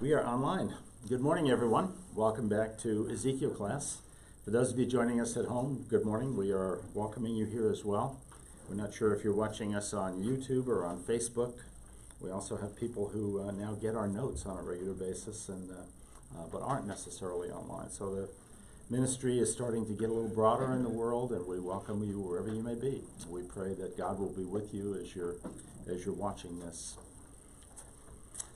We are online. Good morning, everyone. Welcome back to Ezekiel Class. For those of you joining us at home, good morning. We are welcoming you here as well. We're not sure if you're watching us on YouTube or on Facebook. We also have people who now get our notes on a regular basis, but aren't necessarily online. So the ministry is starting to get a little broader in the world, and we welcome you wherever you may be. We pray that God will be with you as you're watching this.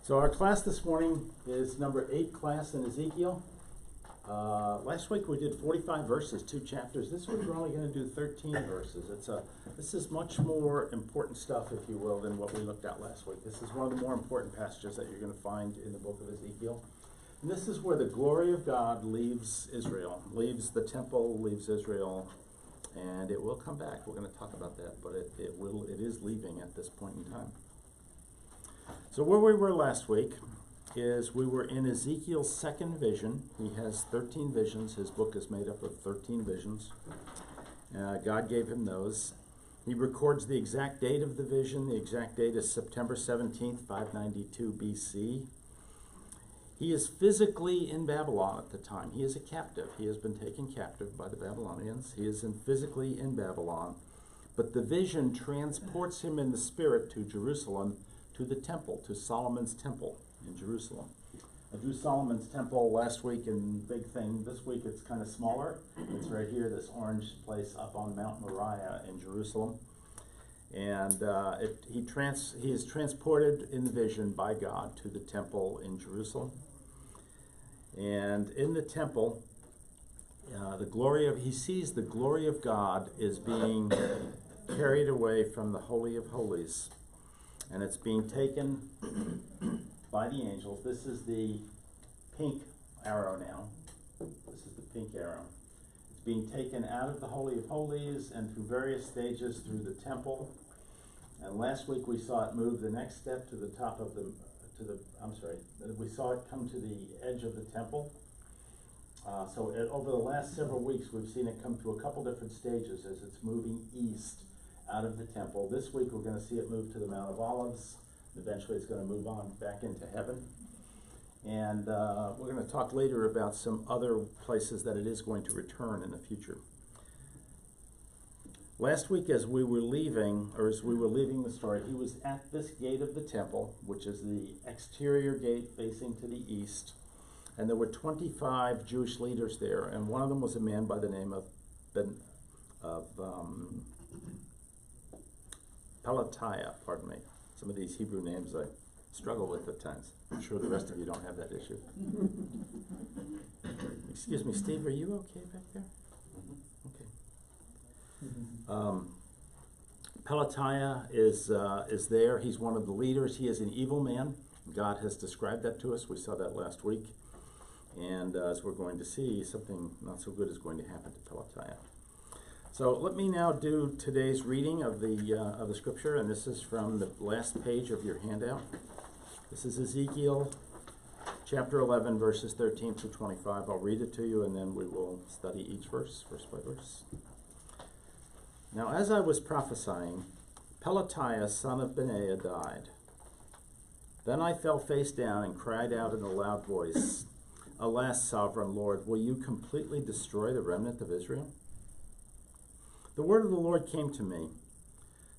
So our class this morning is number 8 class in Ezekiel. Last week we did 45 verses, 2 chapters. This week we're only going to do 13 verses. This is much more important stuff, if you will, than what we looked at last week. This is one of the more important passages that you're going to find in the book of Ezekiel. And this is where the glory of God leaves Israel, leaves the temple, leaves Israel, and it will come back. We're going to talk about that, but it is leaving at this point in time. So where we were last week is we were in Ezekiel's second vision. He has 13 visions. His book is made up of 13 visions. God gave him those. He records the exact date of the vision. The exact date is September 17th, 592 BC. He is physically in Babylon at the time. He is a captive. He has been taken captive by the Babylonians. He is physically in Babylon. But the vision transports him in the spirit to Jerusalem, to the temple, to Solomon's temple in Jerusalem. I drew Solomon's temple last week in big thing. This week it's kind of smaller. It's right here, this orange place up on Mount Moriah in Jerusalem. And he is transported in the vision by God to the temple in Jerusalem. And in the temple, he sees the glory of God is being carried away from the Holy of Holies. And it's being taken by the angels. This is the pink arrow now. This is the pink arrow. It's being taken out of the Holy of Holies and through various stages through the temple. And last week we saw it move the next step to the top of we saw it come to the edge of the temple. Over the last several weeks we've seen it come to a couple different stages as it's moving east out of the temple. This week we're going to see it move to the Mount of Olives. Eventually it's going to move on back into heaven. And we're going to talk later about some other places that it is going to return in the future. Last week as we were leaving the story, he was at this gate of the temple, which is the exterior gate facing to the east. And there were 25 Jewish leaders there, and one of them was a man by the name of Pelatiah, pardon me. Some of these Hebrew names I struggle with at times. I'm sure the rest of you don't have that issue. Excuse me, Steve, are you okay back there? Okay. Pelatiah is there. He's one of the leaders. He is an evil man. God has described that to us. We saw that last week. And as we're going to see, something not so good is going to happen to Pelatiah. So let me now do today's reading of the scripture, and this is from the last page of your handout. This is Ezekiel chapter 11, verses 13 through 25. I'll read it to you, and then we will study each verse by verse. Now, as I was prophesying, Pelatiah, son of Benaiah, died. Then I fell face down and cried out in a loud voice, "Alas, sovereign Lord, will you completely destroy the remnant of Israel?" The word of the Lord came to me,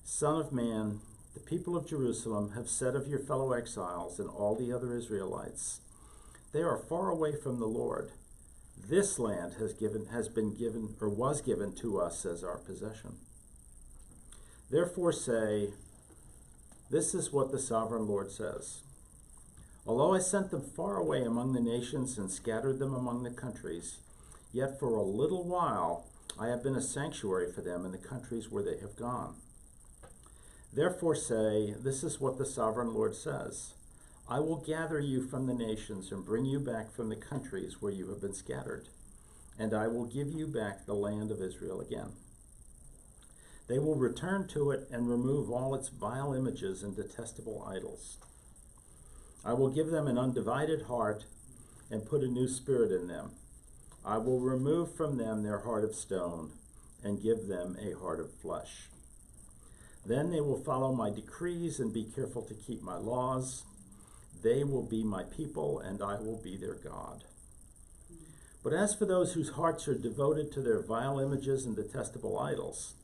"Son of man, the people of Jerusalem have said of your fellow exiles and all the other Israelites, they are far away from the Lord. This land was given to us as our possession. Therefore say, this is what the sovereign Lord says. Although I sent them far away among the nations and scattered them among the countries, yet for a little while I have been a sanctuary for them in the countries where they have gone. Therefore say, this is what the sovereign Lord says. I will gather you from the nations and bring you back from the countries where you have been scattered, and I will give you back the land of Israel again. They will return to it and remove all its vile images and detestable idols. I will give them an undivided heart and put a new spirit in them. I will remove from them their heart of stone and give them a heart of flesh. Then they will follow my decrees and be careful to keep my laws. They will be my people, and I will be their God. But as for those whose hearts are devoted to their vile images and detestable idols,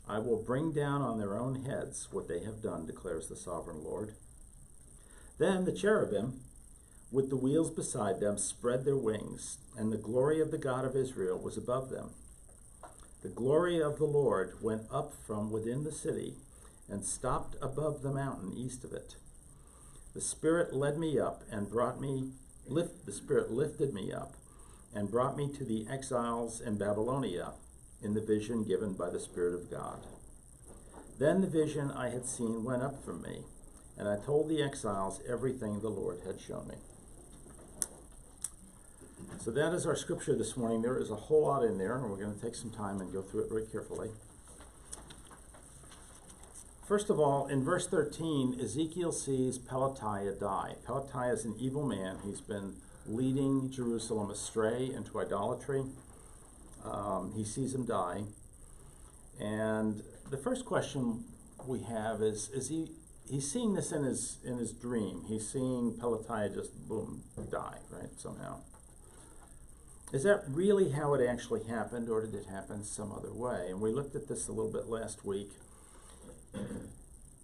I will bring down on their own heads what they have done, declares the sovereign Lord. Then the cherubim, with the wheels beside them, spread their wings, and the glory of the God of Israel was above them. The glory of the Lord went up from within the city and stopped above the mountain east of it. The Spirit led me up and the Spirit lifted me up and brought me to the exiles in Babylonia in the vision given by the Spirit of God. Then the vision I had seen went up from me, and I told the exiles everything the Lord had shown me. So that is our scripture this morning. There is a whole lot in there, and we're going to take some time and go through it very carefully. First of all, in verse 13, Ezekiel sees Pelatiah die. Pelatiah is an evil man. He's been leading Jerusalem astray into idolatry. He sees him die. And the first question we have is he's seeing this in his dream. He's seeing Pelatiah just, boom, die, right, somehow. Is that really how it actually happened, or did it happen some other way? And we looked at this a little bit last week.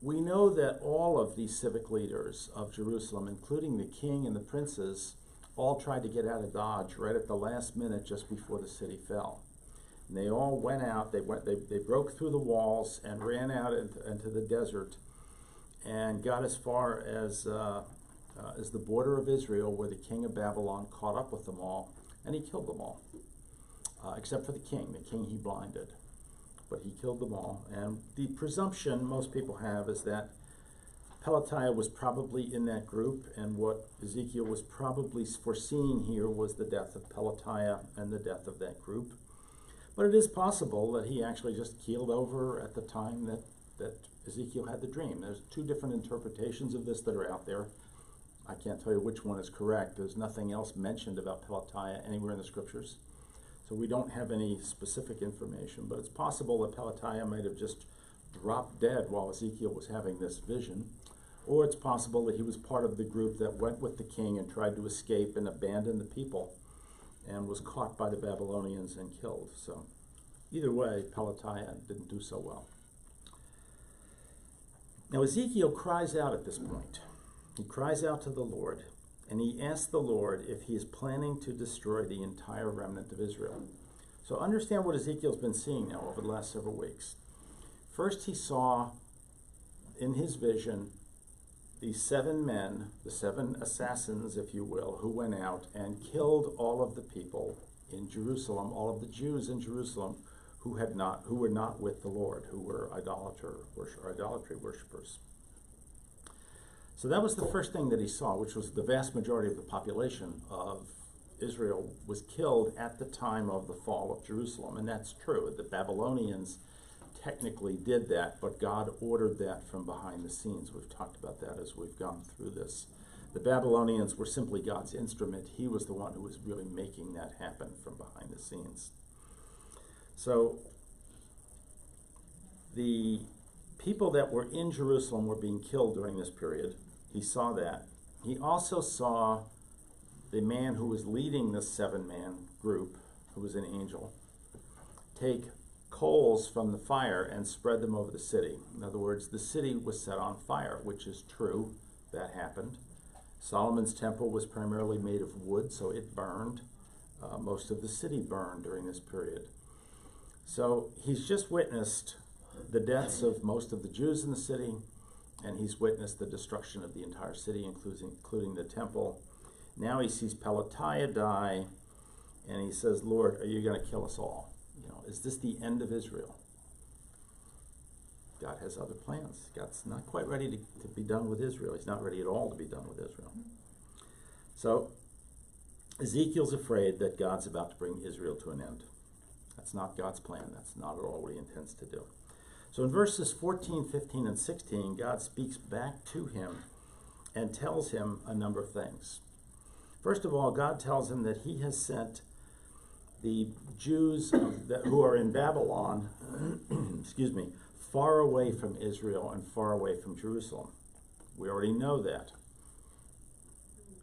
We know that all of these civic leaders of Jerusalem, including the king and the princes, all tried to get out of Dodge right at the last minute just before the city fell. And they all went out, they broke through the walls and ran out into the desert and got as far as the border of Israel, where the king of Babylon caught up with them all, and he killed them all, except for the king. The king he blinded, but he killed them all. And the presumption most people have is that Pelatiah was probably in that group, and what Ezekiel was probably foreseeing here was the death of Pelatiah and the death of that group. But it is possible that he actually just keeled over at the time that Ezekiel had the dream. There's two different interpretations of this that are out there. I can't tell you which one is correct. There's nothing else mentioned about Pelatiah anywhere in the scriptures. So we don't have any specific information, but it's possible that Pelatiah might have just dropped dead while Ezekiel was having this vision. Or it's possible that he was part of the group that went with the king and tried to escape and abandon the people and was caught by the Babylonians and killed. So either way, Pelatiah didn't do so well. Now Ezekiel cries out at this point. He cries out to the Lord, and he asks the Lord if he is planning to destroy the entire remnant of Israel. So understand what Ezekiel's been seeing now over the last several weeks. First, he saw in his vision these 7 men, the 7 assassins, if you will, who went out and killed all of the people in Jerusalem, all of the Jews in Jerusalem who were not with the Lord, who were idolatry worshipers. So that was the first thing that he saw, which was the vast majority of the population of Israel was killed at the time of the fall of Jerusalem. And that's true. The Babylonians technically did that, but God ordered that from behind the scenes. We've talked about that as we've gone through this. The Babylonians were simply God's instrument. He was the one who was really making that happen from behind the scenes. So the people that were in Jerusalem were being killed during this period. He saw that. He also saw the man who was leading this 7-man group, who was an angel, take coals from the fire and spread them over the city. In other words, the city was set on fire, which is true. That happened. Solomon's temple was primarily made of wood, so it burned. Most of the city burned during this period. So he's just witnessed the deaths of most of the Jews in the city, and he's witnessed the destruction of the entire city, including the temple. Now he sees Pelatiah die, and he says, Lord, are you going to kill us all? Is this the end of Israel? God has other plans. God's not quite ready to be done with Israel. He's not ready at all to be done with Israel. So Ezekiel's afraid that God's about to bring Israel to an end. That's not God's plan. That's not at all what he intends to do. So in verses 14, 15, and 16, God speaks back to him and tells him a number of things. First of all, God tells him that he has sent the Jews who are in Babylon, far away from Israel and far away from Jerusalem. We already know that.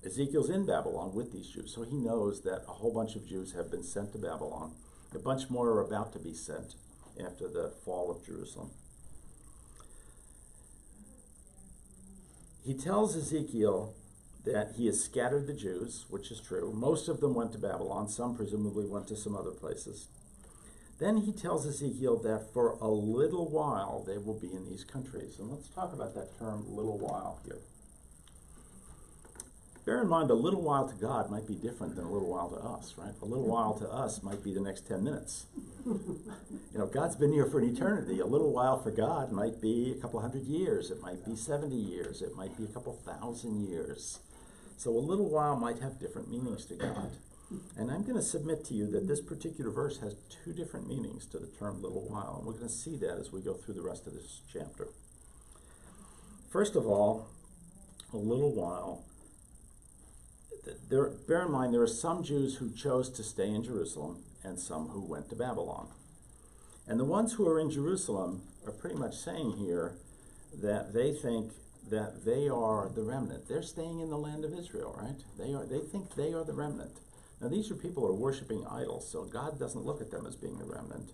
Ezekiel's in Babylon with these Jews, so he knows that a whole bunch of Jews have been sent to Babylon. A bunch more are about to be sent after the fall of Jerusalem. He tells Ezekiel that he has scattered the Jews, which is true. Most of them went to Babylon. Some presumably went to some other places. Then he tells Ezekiel that for a little while they will be in these countries. And let's talk about that term, little while, here. Bear in mind, a little while to God might be different than a little while to us, right? A little while to us might be the next 10 minutes. God's been here for an eternity. A little while for God might be a couple hundred years. It might be 70 years. It might be a couple thousand years. So a little while might have different meanings to God. And I'm going to submit to you that this particular verse has two different meanings to the term little while. And we're going to see that as we go through the rest of this chapter. First of all, a little while. Bear in mind, there are some Jews who chose to stay in Jerusalem and some who went to Babylon. And the ones who are in Jerusalem are pretty much saying here that they think that they are the remnant. They're staying in the land of Israel, right? They think they are the remnant. Now, these are people who are worshiping idols, so God doesn't look at them as being the remnant.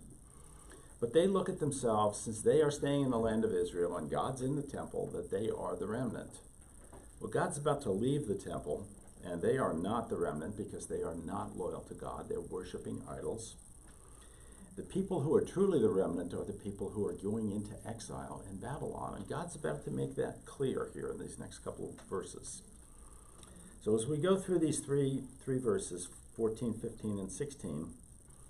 But they look at themselves, since they are staying in the land of Israel and God's in the temple, that they are the remnant. Well, God's about to leave the temple, and they are not the remnant because they are not loyal to God. They're worshiping idols. The people who are truly the remnant are the people who are going into exile in Babylon. And God's about to make that clear here in these next couple of verses. So as we go through these three verses, 14, 15, and 16,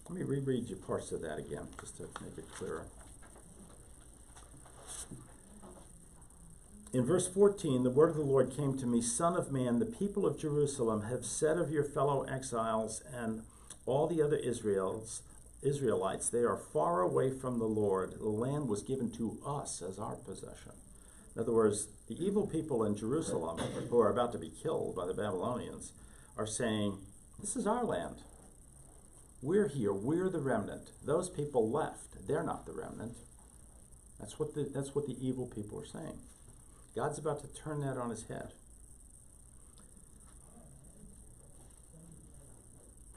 let me reread you parts of that again, just to make it clearer. In verse 14, the word of the Lord came to me, Son of man, the people of Jerusalem have said of your fellow exiles and all the other Israelites, they are far away from the Lord. The land was given to us as our possession. In other words, the evil people in Jerusalem, who are about to be killed by the Babylonians, are saying, this is our land. We're here. We're the remnant. Those people left. They're not the remnant. That's what the evil people are saying. God's about to turn that on his head.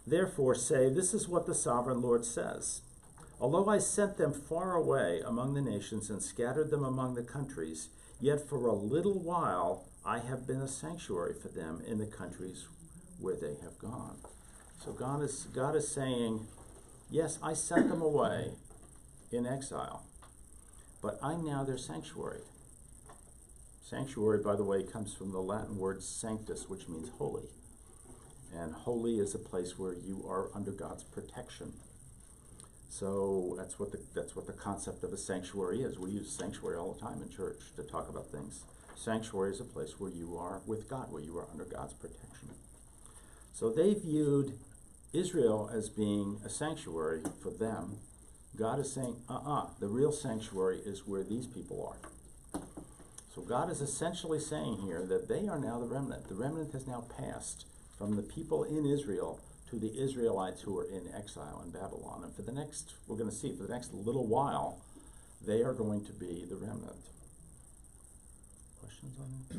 Therefore say, this is what the sovereign Lord says. Although I sent them far away among the nations and scattered them among the countries, yet for a little while I have been a sanctuary for them in the countries where they have gone. So God is saying, yes, I sent them away in exile, but I'm now their sanctuary. Sanctuary, by the way, comes from the Latin word sanctus, which means holy. And holy is a place where you are under God's protection. So that's what the concept of a sanctuary is. We use sanctuary all the time in church to talk about things. Sanctuary is a place where you are with God, where you are under God's protection. So they viewed Israel as being a sanctuary for them. God is saying, the real sanctuary is where these people are. So God is essentially saying here that they are now the remnant. The remnant has now passed from the people in Israel to the Israelites who are in exile in Babylon. And we're going to see, for the next little while, they are going to be the remnant. Questions on that?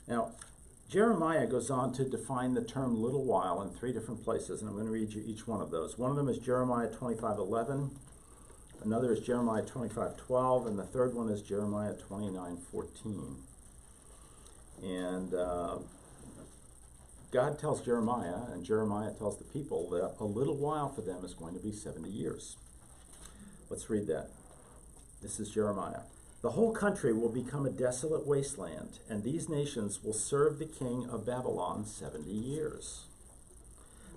Now, Jeremiah goes on to define the term little while in 3 different places, and I'm going to read you each one of those. One of them is Jeremiah 25:11. Another is Jeremiah 25:12, and the third one is Jeremiah 29:14. And God tells Jeremiah, and Jeremiah tells the people that a little while for them is going to be 70 years. Let's read that. This is Jeremiah. The whole country will become a desolate wasteland, and these nations will serve the king of Babylon 70 years.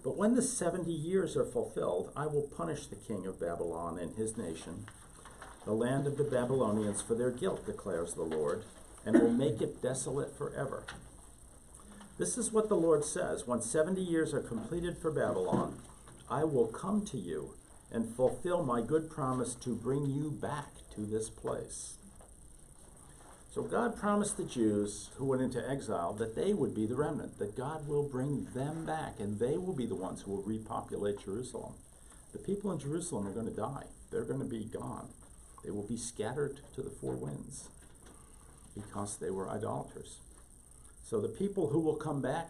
But when the 70 years are fulfilled, I will punish the king of Babylon and his nation, the land of the Babylonians, for their guilt, declares the Lord, and will make it desolate forever. This is what the Lord says. When 70 years are completed for Babylon, I will come to you and fulfill my good promise to bring you back to this place. So God promised the Jews who went into exile that they would be the remnant, that God will bring them back, and they will be the ones who will repopulate Jerusalem. The people in Jerusalem are going to die. They're going to be gone. They will be scattered to the 4 winds. because they were idolaters. So the people who will come back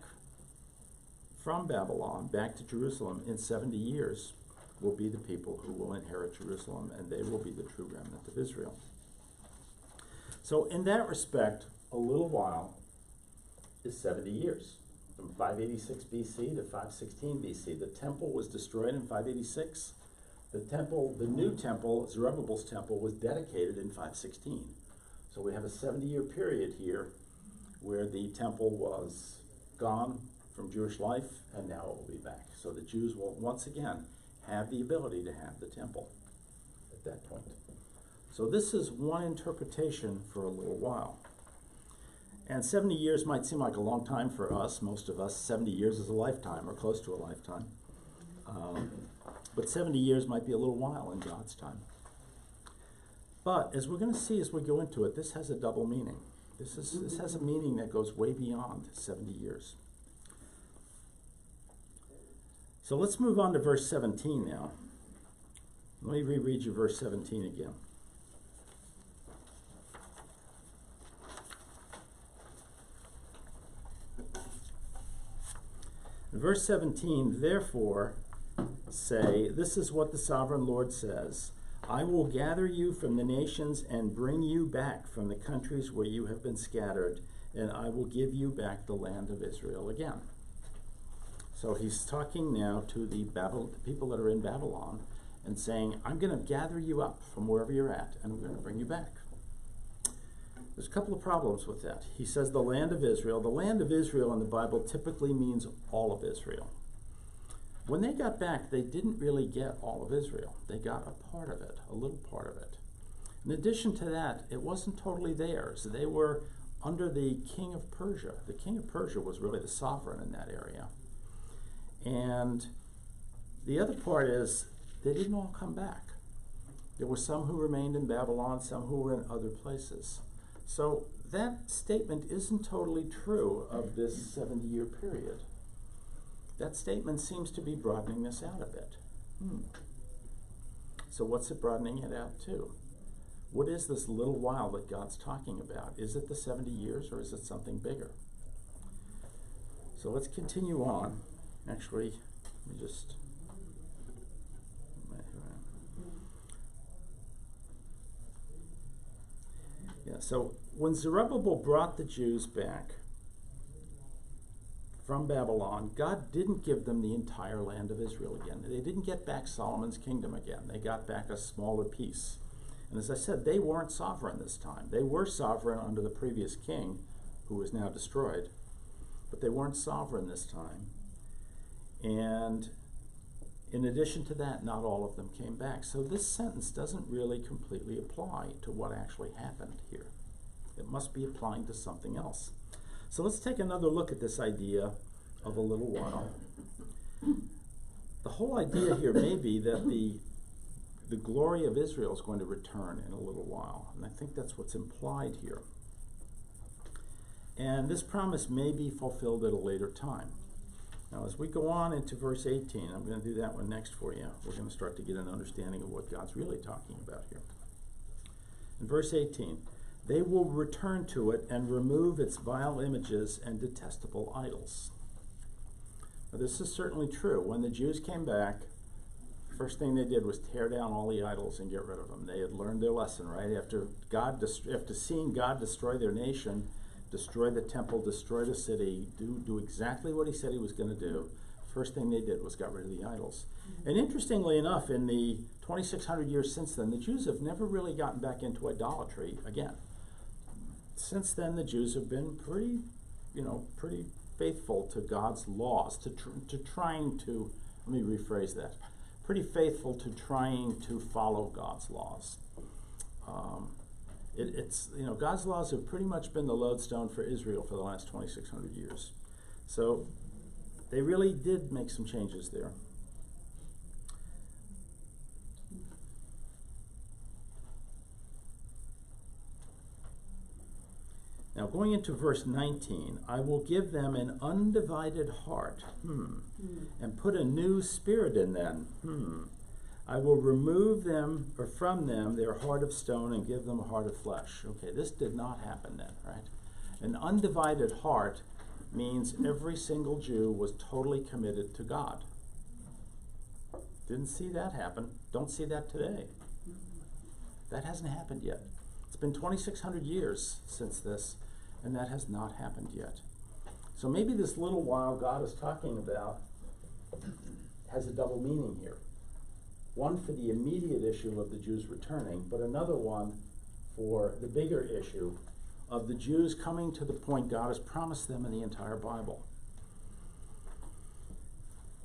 from Babylon back to Jerusalem in 70 years will be the people who will inherit Jerusalem, and they will be the true remnant of Israel. So in that respect, a little while is 70 years. From 586 BC to 516 BC. The temple was destroyed in 586. The new temple, Zerubbabel's temple, was dedicated in 516. So we have a 70-year period here where the temple was gone from Jewish life, and now it will be back. So the Jews will once again have the ability to have the temple at that point. So this is one interpretation for a little while. And 70 years might seem like a long time for us, most of us. 70 years is a lifetime, or close to a lifetime. But 70 years might be a little while in God's time. But as we're going to see as we go into it, this has a double meaning. This has a meaning that goes way beyond 70 years. So let's move on to verse 17 now. Let me reread you verse 17 again. In verse 17, therefore, say, this is what the sovereign Lord says, I will gather you from the nations and bring you back from the countries where you have been scattered, and I will give you back the land of Israel again. So he's talking now to the people that are in Babylon and saying, I'm going to gather you up from wherever you're at, and I'm going to bring you back. There's a couple of problems with that. He says the land of Israel. The land of Israel in the Bible typically means all of Israel. When they got back, they didn't really get all of Israel. They got a part of it, a little part of it. In addition to that, it wasn't totally theirs. They were under the king of Persia. The king of Persia was really the sovereign in that area. And the other part is they didn't all come back. There were some who remained in Babylon, some who were in other places. So that statement isn't totally true of this 70-year period. That statement seems to be broadening this out a bit. So what's it broadening it out to? What is this little while that God's talking about? Is it the 70 years or is it something bigger? So let's continue on. Actually, let me just... So when Zerubbabel brought the Jews back from Babylon, God didn't give them the entire land of Israel again. They didn't get back Solomon's kingdom again. They got back a smaller piece. And as I said, they weren't sovereign this time. They were sovereign under the previous king, who was now destroyed. But they weren't sovereign this time. And in addition to that, not all of them came back. So this sentence doesn't really completely apply to what actually happened here. It must be applying to something else. So let's take another look at this idea of a little while. The whole idea here may be that the glory of Israel is going to return in a little while. And I think that's what's implied here. And this promise may be fulfilled at a later time. Now, as we go on into verse 18, I'm going to do that one next for you. We're going to start to get an understanding of what God's really talking about here. In verse 18, they will return to it and remove its vile images and detestable idols. Now, this is certainly true. When the Jews came back, first thing they did was tear down all the idols and get rid of them. They had learned their lesson, right? After seeing God destroy their nation, destroy the temple, destroy the city, do exactly what he said he was going to do, first thing they did was got rid of the idols. And interestingly enough, in the 2,600 years since then, the Jews have never really gotten back into idolatry again. Since then, the Jews have been pretty faithful to God's laws, to trying to, let me rephrase that, pretty faithful to trying to follow God's laws. God's laws have pretty much been the lodestone for Israel for the last 2,600 years. So they really did make some changes there. Now going into verse 19, I will give them an undivided heart, and put a new spirit in them. I will remove them, or from them, their heart of stone and give them a heart of flesh. Okay, this did not happen then, right? An undivided heart means every single Jew was totally committed to God. Didn't see that happen. Don't see that today. That hasn't happened yet. It's been 2,600 years since this, and that has not happened yet. So maybe this little while God is talking about has a double meaning here. One for the immediate issue of the Jews returning, but another one for the bigger issue of the Jews coming to the point God has promised them in the entire Bible.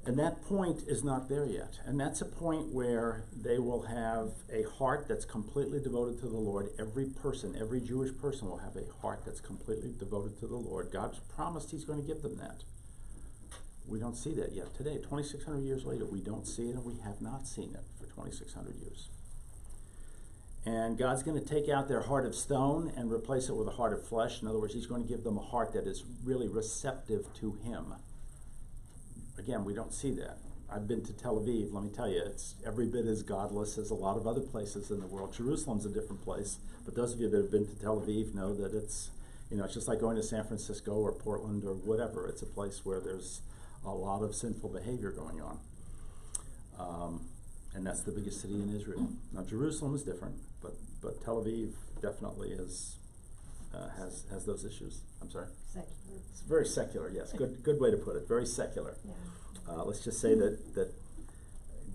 And that point is not there yet. And that's a point where they will have a heart that's completely devoted to the Lord. Every person, every Jewish person will have a heart that's completely devoted to the Lord. God's promised he's going to give them that. We don't see that yet today. 2,600 years later, we don't see it, and we have not seen it for 2,600 years. And God's going to take out their heart of stone and replace it with a heart of flesh. In other words, he's going to give them a heart that is really receptive to him. Again, we don't see that. I've been to Tel Aviv. Let me tell you, it's every bit as godless as a lot of other places in the world. Jerusalem's a different place, but those of you that have been to Tel Aviv know that it's just like going to San Francisco or Portland or whatever. It's a place where there's a lot of sinful behavior going on. And that's the biggest city in Israel. Now, Jerusalem is different, but Tel Aviv definitely is has those issues. I'm sorry? Secular. It's very secular, yes. Good way to put it. Very secular. Yeah. Let's just say that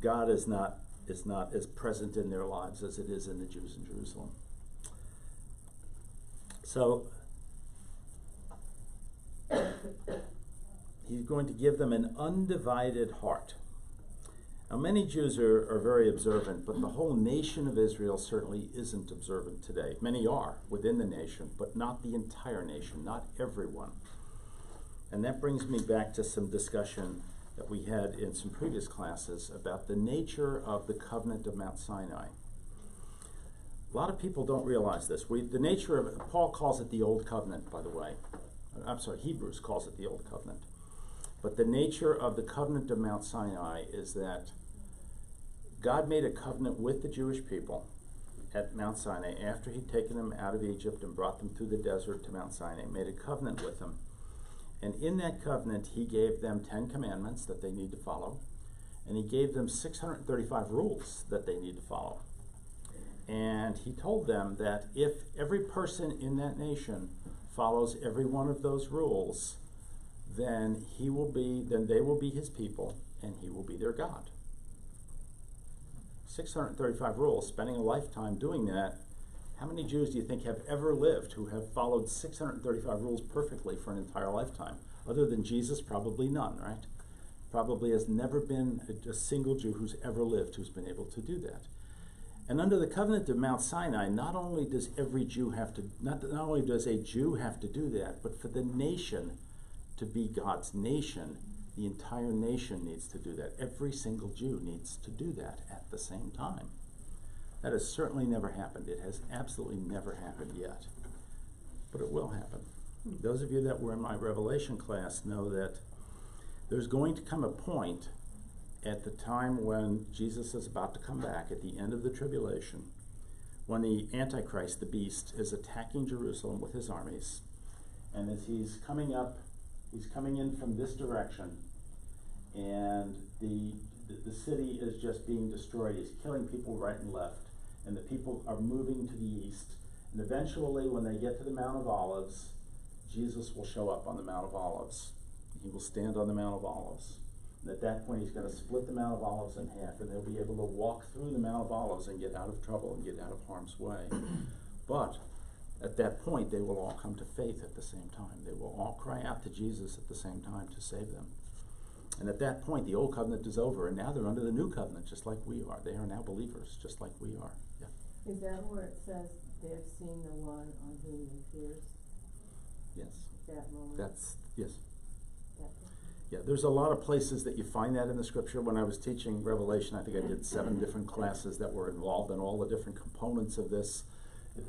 God is not as present in their lives as it is in the Jews in Jerusalem. So he's going to give them an undivided heart. Now, many Jews are very observant, but the whole nation of Israel certainly isn't observant today. Many are within the nation, but not the entire nation, not everyone. And that brings me back to some discussion that we had in some previous classes about the nature of the covenant of Mount Sinai. A lot of people don't realize this. The nature of Paul calls it the Old Covenant, by the way. I'm sorry, Hebrews calls it the Old Covenant. But the nature of the covenant of Mount Sinai is that God made a covenant with the Jewish people at Mount Sinai after he'd taken them out of Egypt and brought them through the desert to Mount Sinai, made a covenant with them. And in that covenant, he gave them 10 commandments that they need to follow, and he gave them 635 rules that they need to follow. And he told them that if every person in that nation follows every one of those rules, then they will be his people, and he will be their God. 635 rules, spending a lifetime doing that. How many Jews do you think have ever lived who have followed 635 rules perfectly for an entire lifetime? Other than Jesus, probably none, right? Probably has never been a single Jew who's ever lived who's been able to do that. And under the covenant of Mount Sinai, not only does every Jew have to, not only does a Jew have to do that, but for the nation to be God's nation, the entire nation needs to do that. Every single Jew needs to do that at the same time. That has certainly never happened. It has absolutely never happened yet. But it will happen. Those of you that were in my Revelation class know that there's going to come a point at the time when Jesus is about to come back at the end of the tribulation, when the Antichrist, the beast, is attacking Jerusalem with his armies. And as he's coming up, he's coming in from this direction, and the city is just being destroyed. He's killing people right and left, and the people are moving to the east. And eventually, when they get to the Mount of Olives, Jesus will show up on the Mount of Olives. He will stand on the Mount of Olives. And at that point, he's going to split the Mount of Olives in half, and they'll be able to walk through the Mount of Olives and get out of trouble and get out of harm's way. But at that point, they will all come to faith at the same time. They will all cry out to Jesus at the same time to save them. And at that point, the old covenant is over, and now they're under the new covenant, just like we are. They are now believers, just like we are. Yeah. Is that where it says they have seen the one on whom they fears? Yes. That moment? Yes. That Yeah, there's a lot of places that you find that in the scripture. When I was teaching Revelation, I think I did 7 different classes that were involved in all the different components of this.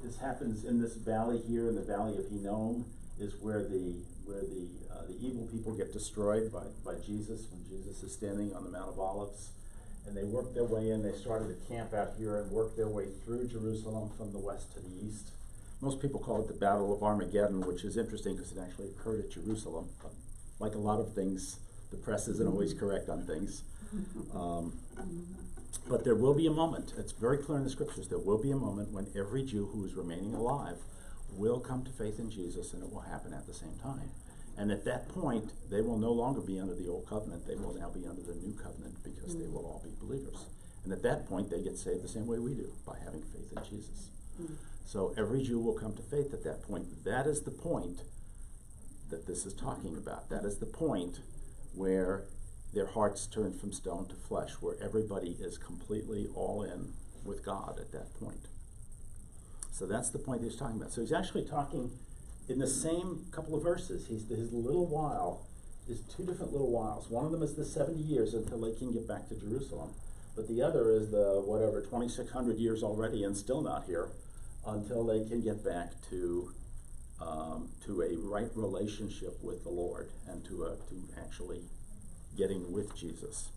This happens in this valley here, in the valley of Hinnom, is where the evil people get destroyed by Jesus when Jesus is standing on the Mount of Olives. and they worked their way in. They started to camp out here and worked their way through Jerusalem from the west to the east. Most people call it the Battle of Armageddon, which is interesting because it actually occurred at Jerusalem. But like a lot of things, the press isn't always correct on things. But there will be a moment, it's very clear in the scriptures, there will be a moment when every Jew who is remaining alive will come to faith in Jesus, and it will happen at the same time. And at that point, they will no longer be under the old covenant, they will now be under the new covenant because they will all be believers. And at that point, they get saved the same way we do, by having faith in Jesus. So every Jew will come to faith at that point. That is the point that this is talking about. That is the point where their hearts turn from stone to flesh, where everybody is completely all in with God at that point. So that's the point he's talking about. So he's actually talking in the same couple of verses. His little while is two different little whiles. One of them is the 70 years until they can get back to Jerusalem. But the other is the, 2,600 years already and still not here, until they can get back to a right relationship with the Lord and to actually getting with Jesus.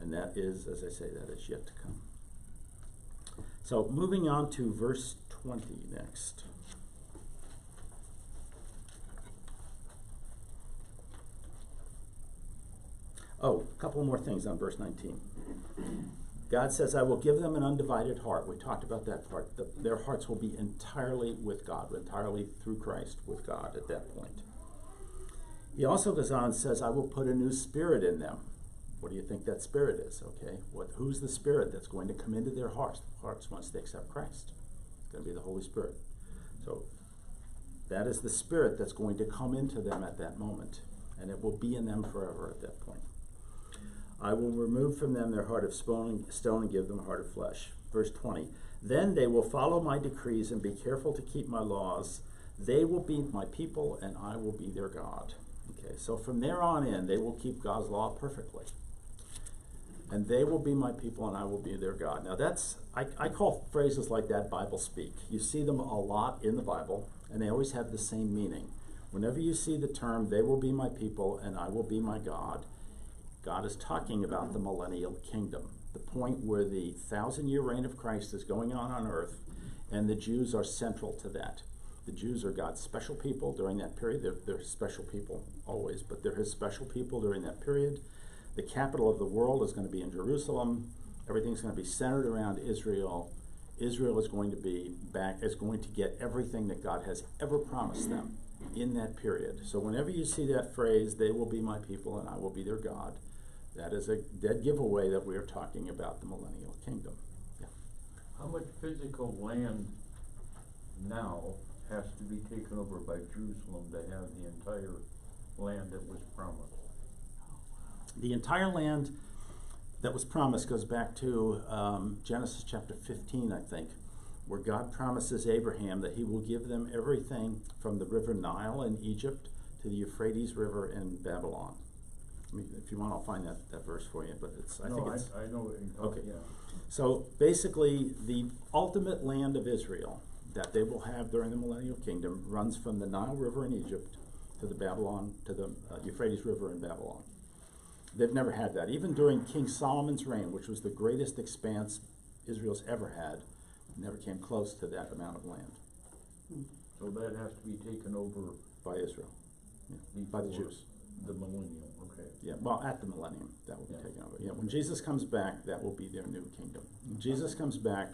And that is, as I say, that is yet to come. So moving on to verse 20 next. Oh, a couple more things on verse 19. God says, I will give them an undivided heart. We talked about that part. Their hearts will be entirely with God, entirely through Christ with God at that point. He also goes on and says, I will put a new spirit in them. What do you think that spirit is? Okay, who's the spirit that's going to come into their hearts once they accept Christ? It's going to be the Holy Spirit. So that is the spirit that's going to come into them at that moment, and it will be in them forever at that point. I will remove from them their heart of stone and give them a heart of flesh. Verse 20, then they will follow my decrees and be careful to keep my laws. They will be my people and I will be their God. Okay, so from there on in, they will keep God's law perfectly. And they will be my people and I will be their God. Now that's, I call phrases like that Bible speak. You see them a lot in the Bible, and they always have the same meaning. Whenever you see the term, they will be my people and I will be my God, God is talking about the millennial kingdom, the point where the 1,000-year reign of Christ is going on earth, and the Jews are central to that. The Jews are God's special people during that period. They're special people always, but they're his special people during that period. The capital of the world is going to be in Jerusalem. Everything's going to be centered around Israel. Israel is going to be back, is going to get everything that God has ever promised them in that period. So whenever you see that phrase, they will be my people and I will be their God, that is a dead giveaway that we are talking about the millennial kingdom. Yeah. How much physical land now has to be taken over by Jerusalem to have the entire land that was promised? The entire land that was promised goes back to Genesis chapter 15, I think, where God promises Abraham that he will give them everything from the river Nile in Egypt to the Euphrates River in Babylon. I mean, if you want, I'll find that verse for you, but I think it's... I know what you're okay. talking, yeah. So basically, the ultimate land of Israel that they will have during the millennial kingdom runs from the Nile River in Egypt to the Euphrates River in Babylon. They've never had that. Even during King Solomon's reign, which was the greatest expanse Israel's ever had, never came close to that amount of land. So that has to be taken over by Israel, yeah, by the Jews. The millennium, okay. Yeah, well, at the millennium, that will be taken over. Yeah, when Jesus comes back, that will be their new kingdom. When Jesus comes back,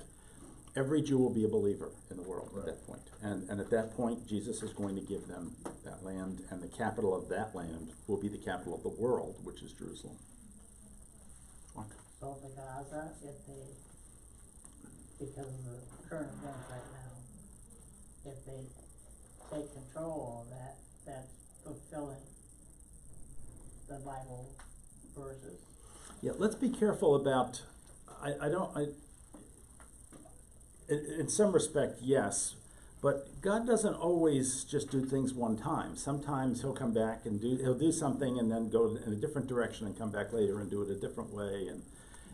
every Jew will be a believer in the world at that point. And at that point, Jesus is going to give them that land, and the capital of that land will be the capital of the world, which is Jerusalem. Mark? So the Gaza, if they, because of the current events right now, if they take control of that, that's fulfilling the Bible verses. Yeah, let's be careful about, in some respect, yes, but God doesn't always just do things one time. Sometimes he'll come back and he'll do something and then go in a different direction and come back later and do it a different way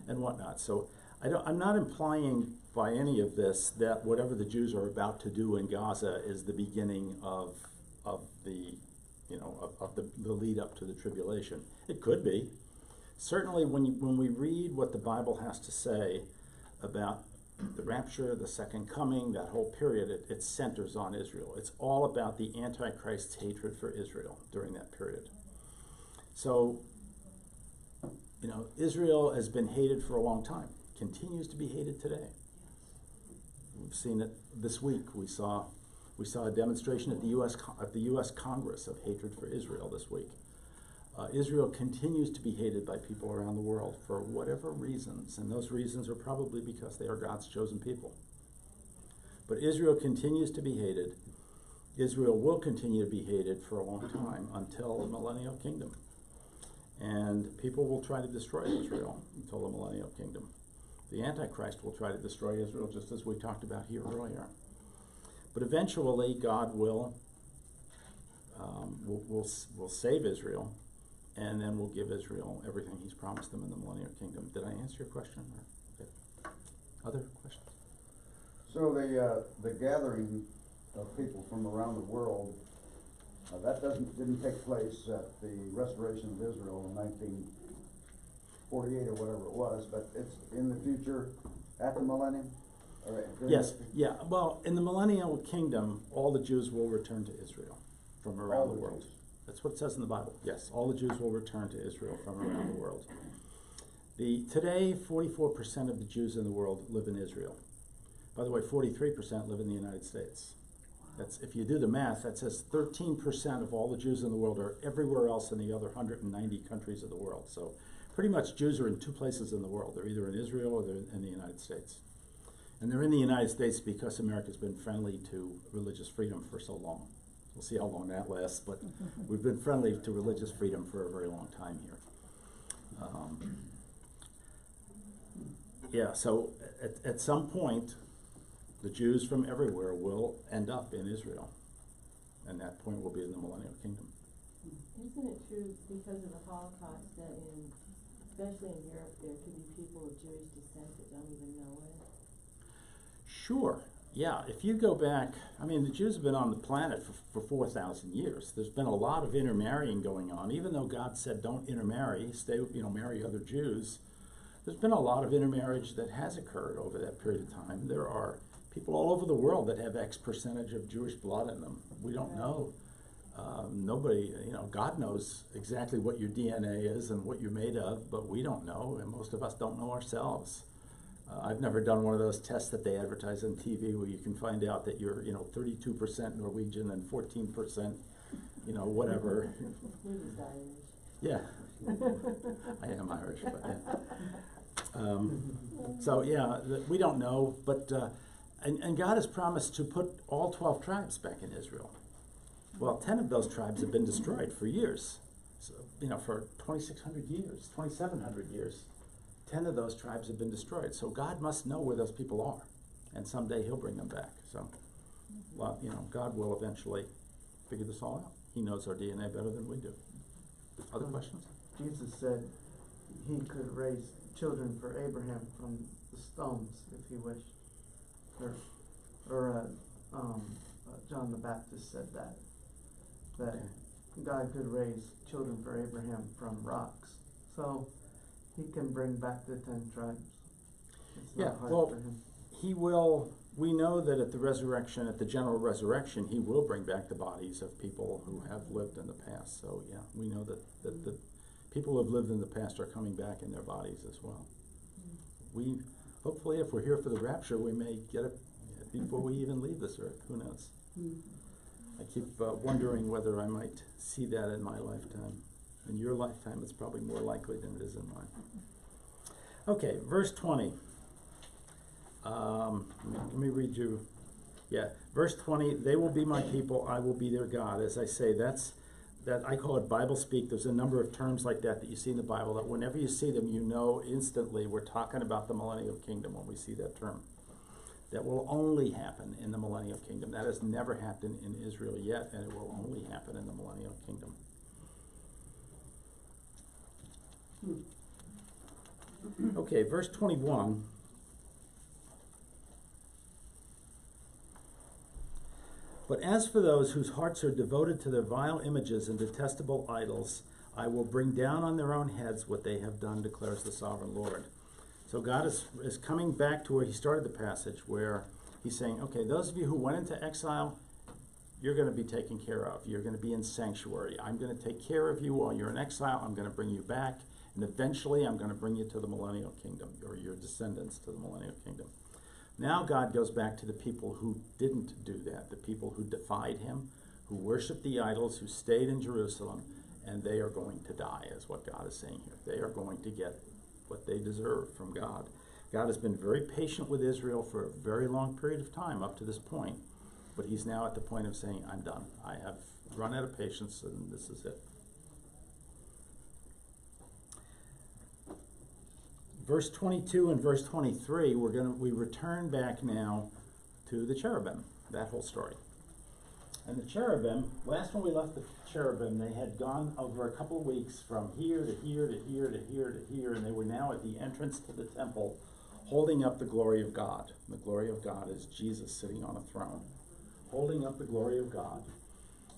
and whatnot. So I'm not implying by any of this that whatever the Jews are about to do in Gaza is the beginning of the lead up to the tribulation. It could be. certainly when we read what the Bible has to say about the rapture, the second coming, that whole period, it centers on Israel. It's all about the Antichrist's hatred for Israel during that period. So, you know, Israel has been hated for a long time, continues to be hated today. We've seen it this week. We saw a demonstration at the U.S. Congress of hatred for Israel this week. Israel continues to be hated by people around the world for whatever reasons, and those reasons are probably because they are God's chosen people. But Israel continues to be hated. Israel will continue to be hated for a long time until the millennial kingdom. And people will try to destroy Israel until the millennial kingdom. The Antichrist will try to destroy Israel, just as we talked about here earlier. But eventually, God will save Israel, and then we'll give Israel everything He's promised them in the millennial kingdom. Did I answer your question? Okay. Other questions? So the gathering of people from around the world, that didn't take place at the restoration of Israel in 1948 or whatever it was, but it's in the future at the millennium? Yes, yeah. Well, in the millennial kingdom, all the Jews will return to Israel from around the world. That's what it says in the Bible. Yes, all the Jews will return to Israel from around the world. Today, 44% of the Jews in the world live in Israel. By the way, 43% live in the United States. That's, if you do the math, that says 13% of all the Jews in the world are everywhere else in the other 190 countries of the world. So pretty much Jews are in two places in the world. They're either in Israel or they're in the United States. And they're in the United States because America's been friendly to religious freedom for so long. We'll see how long that lasts, but we've been friendly to religious freedom for a very long time here. So at some point, the Jews from everywhere will end up in Israel, and that point will be in the millennial kingdom. Isn't it true, because of the Holocaust, that especially in Europe, there could be people of Jewish descent that don't even know it? Sure. Yeah, if you go back, I mean, the Jews have been on the planet for 4,000 years. There's been a lot of intermarrying going on. Even though God said don't intermarry, marry other Jews, there's been a lot of intermarriage that has occurred over that period of time. There are people all over the world that have X percentage of Jewish blood in them. We don't know. Nobody, God knows exactly what your DNA is and what you're made of, but we don't know, and most of us don't know ourselves. I've never done one of those tests that they advertise on TV where you can find out that you're, 32% Norwegian and 14%, whatever. You're just Irish. Yeah, I am Irish, but yeah. We don't know, but and God has promised to put all 12 tribes back in Israel. Well, 10 of those tribes have been destroyed for years, so, for 2,600 years, 2,700 years. 10 of those tribes have been destroyed. So God must know where those people are, and someday He'll bring them back. So, well, God will eventually figure this all out. He knows our DNA better than we do. Other questions? Jesus said He could raise children for Abraham from the stones if He wished. John the Baptist said that Okay. God could raise children for Abraham from rocks. So He can bring back the 10 tribes. It's not hard for Him. He will. We know that at the resurrection, at the general resurrection, He will bring back the bodies of people who have lived in the past. So yeah, we know that the people who have lived in the past are coming back in their bodies as well. We hopefully, if we're here for the rapture, we may get it before we even leave this earth. Who knows? I keep wondering whether I might see that in my lifetime. In your lifetime, it's probably more likely than it is in mine. Okay, verse 20. Let me read you. Yeah, verse 20. They will be my people. I will be their God. As I say, that I call it Bible speak. There's a number of terms like that you see in the Bible that whenever you see them, you know instantly we're talking about the millennial kingdom when we see that term. That will only happen in the millennial kingdom. That has never happened in Israel yet, and it will only happen in the millennial kingdom. Okay, verse 21. But as for those whose hearts are devoted to their vile images and detestable idols, I will bring down on their own heads what they have done, declares the sovereign Lord. So God is coming back to where he started the passage, where he's saying, okay, those of you who went into exile, you're going to be taken care of. You're going to be in sanctuary. I'm going to take care of you while you're in exile. I'm going to bring you back. And eventually I'm going to bring you to the millennial kingdom, or your descendants to the millennial kingdom. Now God goes back to the people who didn't do that, the people who defied him, who worshiped the idols, who stayed in Jerusalem, and they are going to die, is what God is saying here. They are going to get what they deserve from God. God has been very patient with Israel for a very long period of time up to this point, but he's now at the point of saying, I'm done. I have run out of patience, and this is it. Verse 22 and verse 23, we return back now to the cherubim, that whole story. And the cherubim, last when we left the cherubim, they had gone over a couple of weeks from here to here to here to here to here, and they were now at the entrance to the temple holding up the glory of God. The glory of God is Jesus sitting on a throne, holding up the glory of God.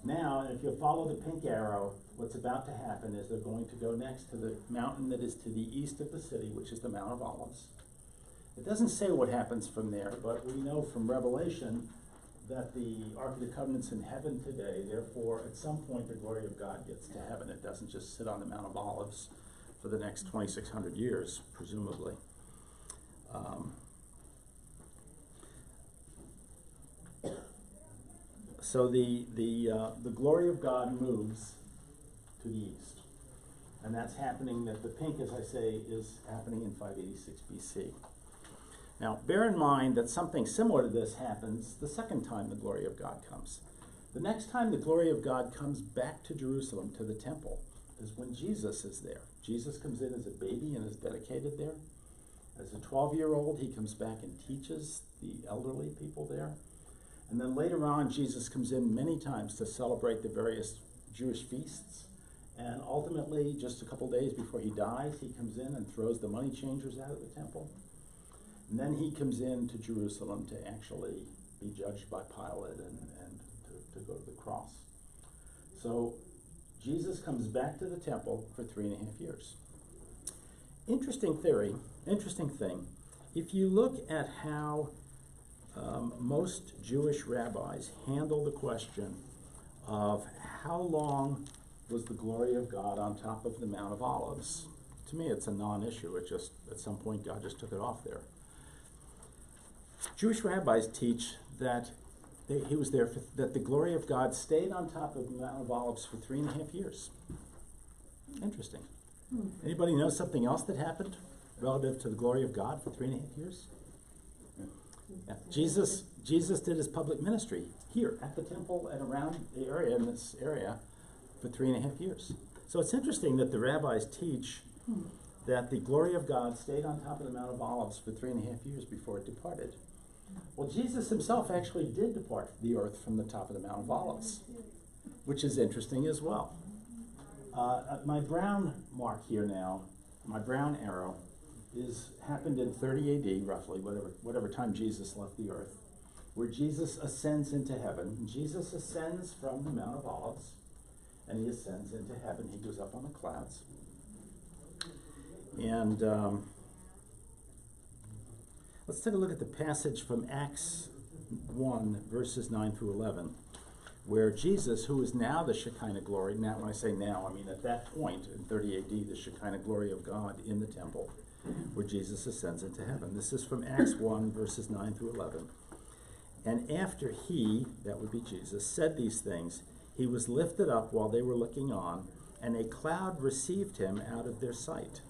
Now, if you follow the pink arrow, what's about to happen is they're going to go next to the mountain that is to the east of the city, which is the Mount of Olives. It doesn't say what happens from there, but we know from Revelation that the Ark of the Covenant's in heaven today. Therefore, at some point, the glory of God gets to heaven. It doesn't just sit on the Mount of Olives for the next 2,600 years, presumably. So the glory of God moves to the east. And that's happening, that the pink, as I say, is happening in 586 BC. Now, bear in mind that something similar to this happens the second time the glory of God comes. The next time the glory of God comes back to Jerusalem, to the temple, is when Jesus is there. Jesus comes in as a baby and is dedicated there. As a 12-year-old, he comes back and teaches the elderly people there. And then later on, Jesus comes in many times to celebrate the various Jewish feasts. And ultimately, just a couple days before he dies, he comes in and throws the money changers out of the temple. And then he comes into Jerusalem to actually be judged by Pilate and to go to the cross. So Jesus comes back to the temple for 3.5 years. Interesting theory, interesting thing. If you look at how most Jewish rabbis handle the question of how long was the glory of God on top of the Mount of Olives, to me it's a non-issue. It just, at some point, God just took it off there. Jewish rabbis teach that he was there, that the glory of God stayed on top of the Mount of Olives for 3.5 years. Interesting. Anybody know something else that happened relative to the glory of God for 3.5 years? Yeah. Jesus did his public ministry here at the temple and around the area, in this area, for 3.5 years. So it's interesting that the rabbis teach that the glory of God stayed on top of the Mount of Olives for 3.5 years before it departed. Well, Jesus himself actually did depart the earth from the top of the Mount of Olives, which is interesting as well. My brown mark here now, my brown arrow, happened in 30 AD, roughly, whatever time Jesus left the earth, where Jesus ascends into heaven. Jesus ascends from the Mount of Olives, and he ascends into heaven. He goes up on the clouds. And let's take a look at the passage from Acts 1, verses 9 through 11, where Jesus, who is now the Shekinah glory, now when I say now, I mean at that point in 30 AD, the Shekinah glory of God in the temple, where Jesus ascends into heaven. This is from Acts 1, verses 9 through 11. And after he, that would be Jesus, said these things, he was lifted up while they were looking on, and a cloud received him out of their sight.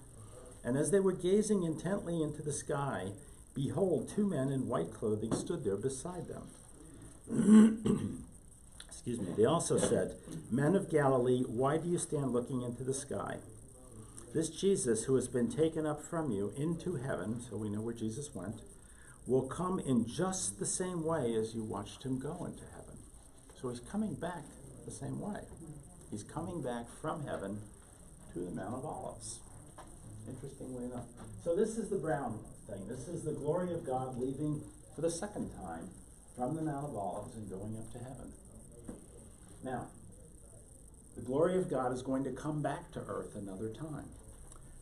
And as they were gazing intently into the sky, behold, 2 men in white clothing stood there beside them. Excuse me. They also said, Men of Galilee, why do you stand looking into the sky? This Jesus, who has been taken up from you into heaven, so we know where Jesus went, will come in just the same way as you watched him go into heaven. So he's coming back the same way. He's coming back from heaven to the Mount of Olives. Interestingly enough. So this is the brown thing. This is the glory of God leaving for the second time from the Mount of Olives and going up to heaven. Now, the glory of God is going to come back to earth another time.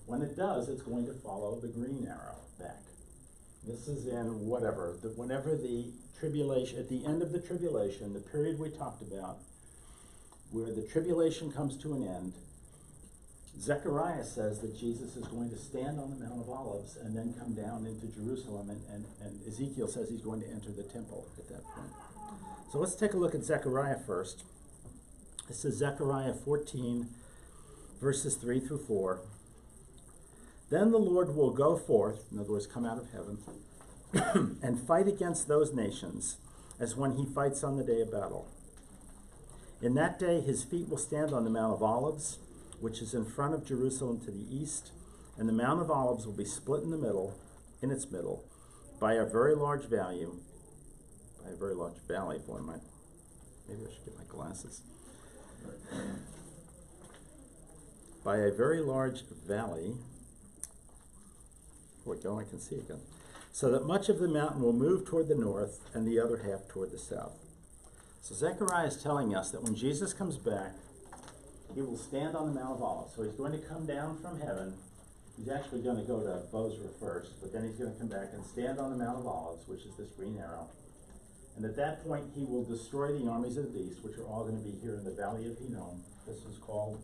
When it does, it's going to follow the green arrow back. This is in whenever the tribulation, at the end of the tribulation, the period we talked about, where the tribulation comes to an end, Zechariah says that Jesus is going to stand on the Mount of Olives and then come down into Jerusalem, and Ezekiel says he's going to enter the temple at that point. So let's take a look at Zechariah first. This is Zechariah 14, verses 3 through 4. Then the Lord will go forth, in other words, come out of heaven, and fight against those nations, as when he fights on the day of battle. In that day his feet will stand on the Mount of Olives, which is in front of Jerusalem to the east, and the Mount of Olives will be split in its middle, by a very large valley. Boy, maybe I should get my glasses. By a very large valley. There we go, I can see again. So that much of the mountain will move toward the north and the other half toward the south. So Zechariah is telling us that when Jesus comes back, he will stand on the Mount of Olives. So he's going to come down from heaven. He's actually going to go to Bozrah first, but then he's going to come back and stand on the Mount of Olives, which is this green arrow. And at that point, he will destroy the armies of the beast, which are all going to be here in the Valley of Hinnom. This is called,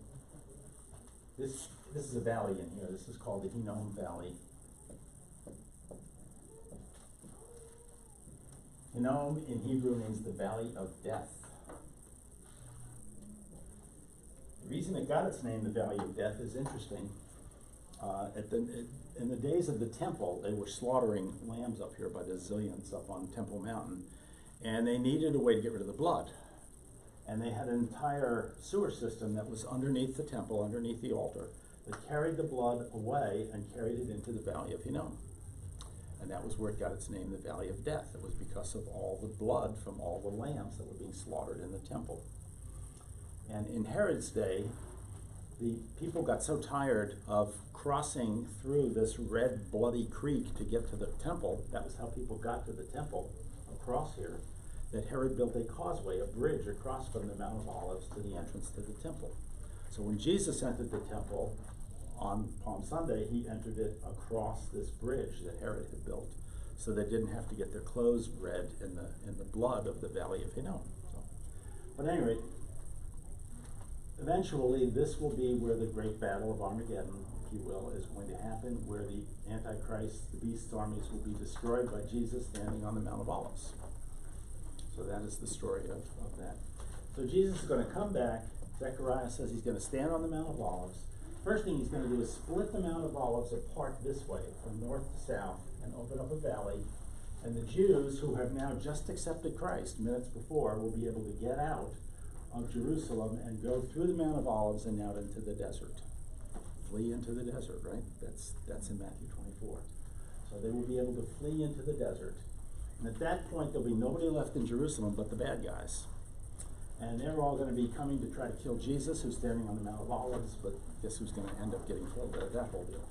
this is a valley in here. This is called the Hinnom Valley. Hinnom in Hebrew means the Valley of Death. The reason it got its name, the Valley of Death, is interesting. In the days of the temple, they were slaughtering lambs up here by the zillions up on Temple Mountain, and they needed a way to get rid of the blood. And they had an entire sewer system that was underneath the temple, underneath the altar, that carried the blood away and carried it into the Valley of Hinnom. And that was where it got its name, the Valley of Death. It was because of all the blood from all the lambs that were being slaughtered in the temple. And in Herod's day, the people got so tired of crossing through this red, bloody creek to get to the temple. That was how people got to the temple, across here, that Herod built a causeway, a bridge across from the Mount of Olives to the entrance to the temple. So when Jesus entered the temple on Palm Sunday, he entered it across this bridge that Herod had built, so they didn't have to get their clothes red in the blood of the Valley of Hinnom. So, but at any rate, eventually this will be where the great battle of Armageddon, if you will, is going to happen, where the Antichrist, the beast's armies, will be destroyed by Jesus standing on the Mount of Olives. So that is the story of that. So Jesus is going to come back. Zechariah says he's going to stand on the Mount of Olives. First thing he's going to do is split the Mount of Olives apart this way, from north to south, and open up a valley. And the Jews, who have now just accepted Christ minutes before, will be able to get out of Jerusalem and go through the Mount of Olives and out into the desert. Flee into the desert, right? That's in Matthew 24. So they will be able to flee into the desert. And at that point, there'll be nobody left in Jerusalem but the bad guys. And they're all going to be coming to try to kill Jesus, who's standing on the Mount of Olives, but guess who's going to end up getting killed? That whole deal.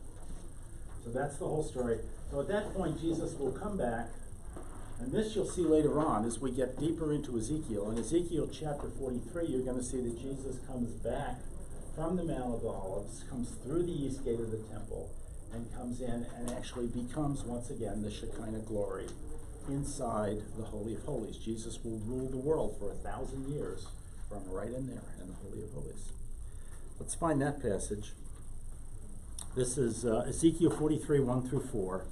So that's the whole story. So at that point, Jesus will come back, and this you'll see later on as we get deeper into Ezekiel. In Ezekiel chapter 43, you're going to see that Jesus comes back from the Mount of Olives, comes through the east gate of the temple, and comes in and actually becomes, once again, the Shekinah glory inside the Holy of Holies. Jesus will rule the world for 1,000 years from right in there in the Holy of Holies. Let's find that passage. This is Ezekiel 43, 1 through 4.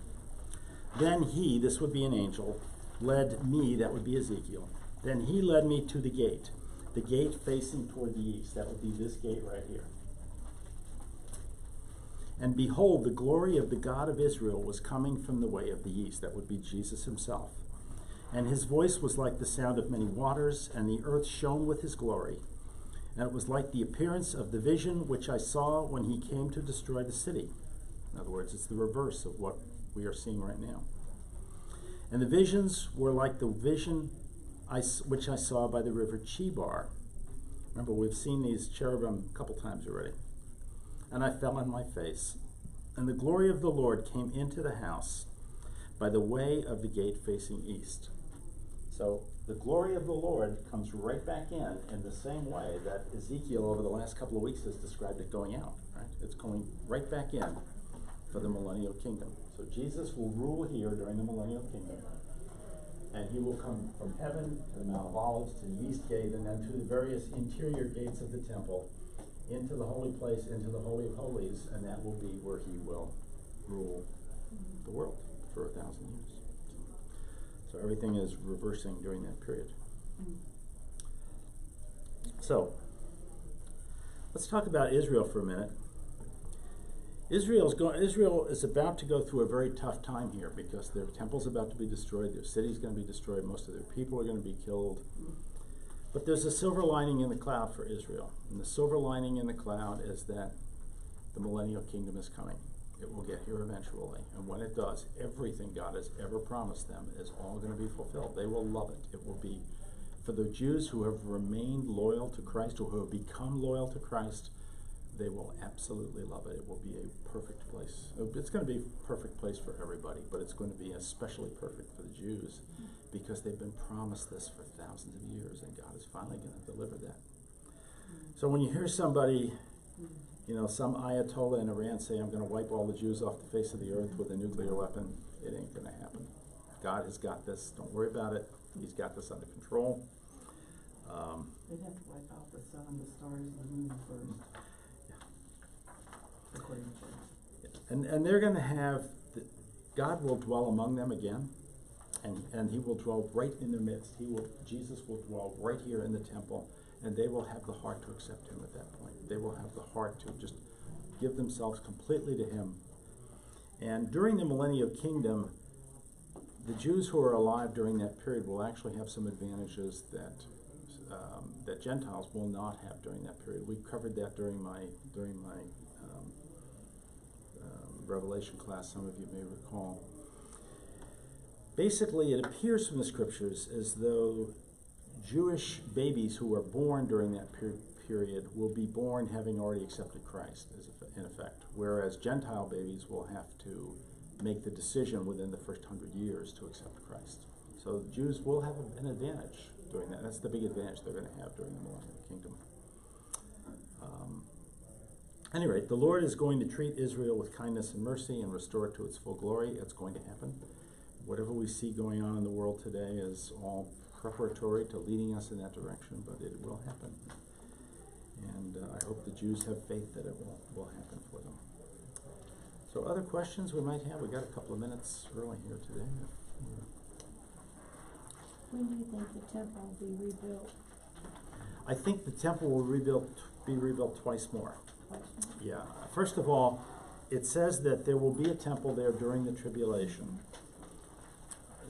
Then he, this would be an angel, led me, that would be Ezekiel. Then he led me to the gate facing toward the east. That would be this gate right here. And behold, the glory of the God of Israel was coming from the way of the east. That would be Jesus himself. And his voice was like the sound of many waters, and the earth shone with his glory. And it was like the appearance of the vision which I saw when he came to destroy the city. In other words, it's the reverse of what we are seeing right now. And the visions were like the vision which I saw by the river Chebar. Remember, we've seen these cherubim a couple times already. And I fell on my face. And the glory of the Lord came into the house by the way of the gate facing east. So the glory of the Lord comes right back in the same way that Ezekiel over the last couple of weeks has described it going out, right? It's going right back in for the millennial kingdom. So Jesus will rule here during the millennial kingdom, and he will come from heaven to the Mount of Olives, to the east gate, and then to the various interior gates of the temple, into the holy place, into the Holy of Holies, and that will be where he will rule the world for 1,000 years. So everything is reversing during that period. So, let's talk about Israel for a minute. Israel is about to go through a very tough time here because their temple's about to be destroyed, their city's going to be destroyed, most of their people are going to be killed. But there's a silver lining in the cloud for Israel. And the silver lining in the cloud is that the millennial kingdom is coming. It will get here eventually. And when it does, everything God has ever promised them is all going to be fulfilled. They will love it. It will be, for the Jews who have remained loyal to Christ, or who have become loyal to Christ, they will absolutely love it. It will be a perfect place. It's going to be a perfect place for everybody, but it's going to be especially perfect for the Jews because they've been promised this for thousands of years, and God is finally going to deliver that. So when you hear somebody, some Ayatollah in Iran say, I'm going to wipe all the Jews off the face of the earth with a nuclear weapon, it ain't going to happen. God has got this. Don't worry about it. He's got this under control. They'd have to wipe out the sun, the stars, and the moon first. According to And they're going to have, God will dwell among them again, and he will dwell right in their midst. Jesus will dwell right here in the temple, and they will have the heart to accept him at that point. They will have the heart to just give themselves completely to him. And during the millennial kingdom, the Jews who are alive during that period will actually have some advantages that Gentiles will not have during that period. We covered that during my Revelation class, some of you may recall. Basically, it appears from the scriptures as though Jewish babies who are born during that period will be born having already accepted Christ, in effect, whereas Gentile babies will have to make the decision within the first 100 years to accept Christ. So the Jews will have an advantage doing that. That's the big advantage they're going to have during the millennial kingdom. At any rate, the Lord is going to treat Israel with kindness and mercy and restore it to its full glory. It's going to happen. Whatever we see going on in the world today is all preparatory to leading us in that direction, but it will happen. And I hope the Jews have faith that it will happen for them. So other questions we might have? We got a couple of minutes early here today. When do you think the temple will be rebuilt? I think the temple will be rebuilt twice more. Yeah. First of all, it says that there will be a temple there during the tribulation.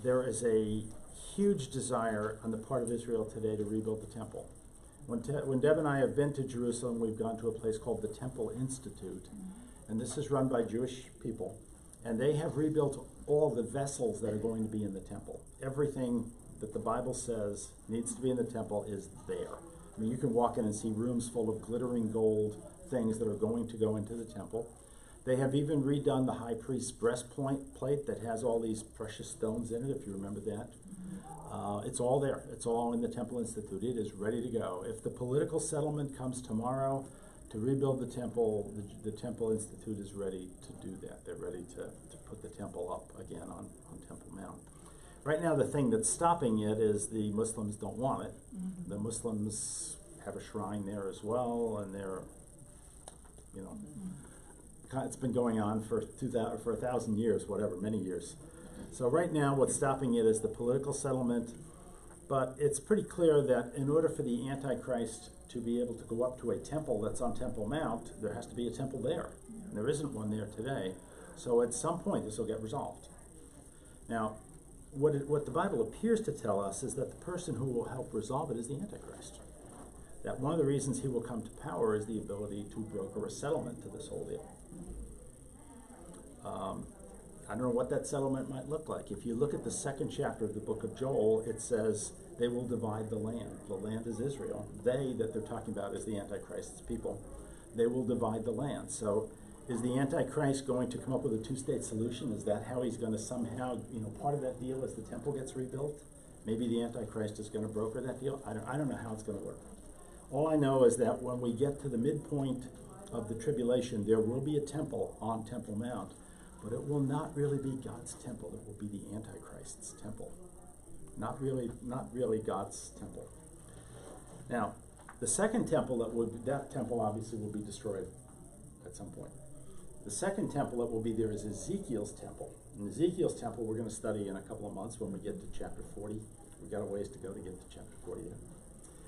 There is a huge desire on the part of Israel today to rebuild the temple. When Deb and I have been to Jerusalem, we've gone to a place called the Temple Institute, and this is run by Jewish people, and they have rebuilt all the vessels that are going to be in the temple. Everything that the Bible says needs to be in the temple is there. I mean, you can walk in and see rooms full of glittering gold things that are going to go into the temple. They have even redone the high priest's breastplate that has all these precious stones in it, if you remember that. It's all there. It's all in the Temple Institute. It is ready to go. If the political settlement comes tomorrow to rebuild the temple, the Temple Institute is ready to do that. They're ready to put the temple up again on Temple Mount. Right now, the thing that's stopping it is the Muslims don't want it. Mm-hmm. The Muslims have a shrine there as well, and they're, it's been going on for 1,000 years, whatever, many years. So right now, what's stopping it is the political settlement, but it's pretty clear that in order for the Antichrist to be able to go up to a temple that's on Temple Mount, there has to be a temple there. And there isn't one there today. So at some point, this will get resolved. Now, what the Bible appears to tell us is that the person who will help resolve it is the Antichrist. That one of the reasons he will come to power is the ability to broker a settlement to this whole deal. I don't know what that settlement might look like. If you look at the second chapter of the book of Joel, it says they will divide the land. The land is Israel. They that they're talking about is the Antichrist's people. They will divide the land. So is the Antichrist going to come up with a two-state solution? Is that how he's going to somehow, part of that deal is the temple gets rebuilt? Maybe the Antichrist is gonna broker that deal. I don't know how it's gonna work. All I know is that when we get to the midpoint of the tribulation, there will be a temple on Temple Mount, but it will not really be God's temple. It will be the Antichrist's temple. Not really God's temple. Now, the second temple that temple obviously will be destroyed at some point. The second temple that will be there is Ezekiel's temple. And Ezekiel's temple we're going to study in a couple of months when we get to chapter 40. We've got a ways to go to get to chapter 40 yet.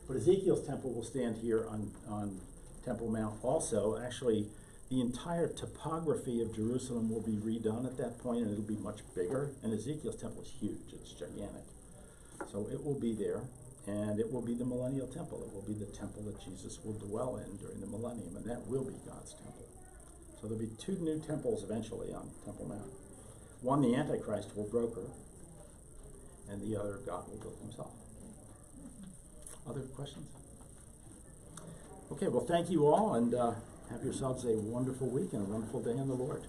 But Ezekiel's temple will stand here on Temple Mount also. Actually, the entire topography of Jerusalem will be redone at that point, and it'll be much bigger. And Ezekiel's temple is huge. It's gigantic. So it will be there, and it will be the millennial temple. It will be the temple that Jesus will dwell in during the millennium, and that will be God's temple. So there'll be two new temples eventually on Temple Mount. One the Antichrist will broker, and the other God will build himself. Other questions? Okay, well, thank you all, and have yourselves a wonderful week and a wonderful day in the Lord.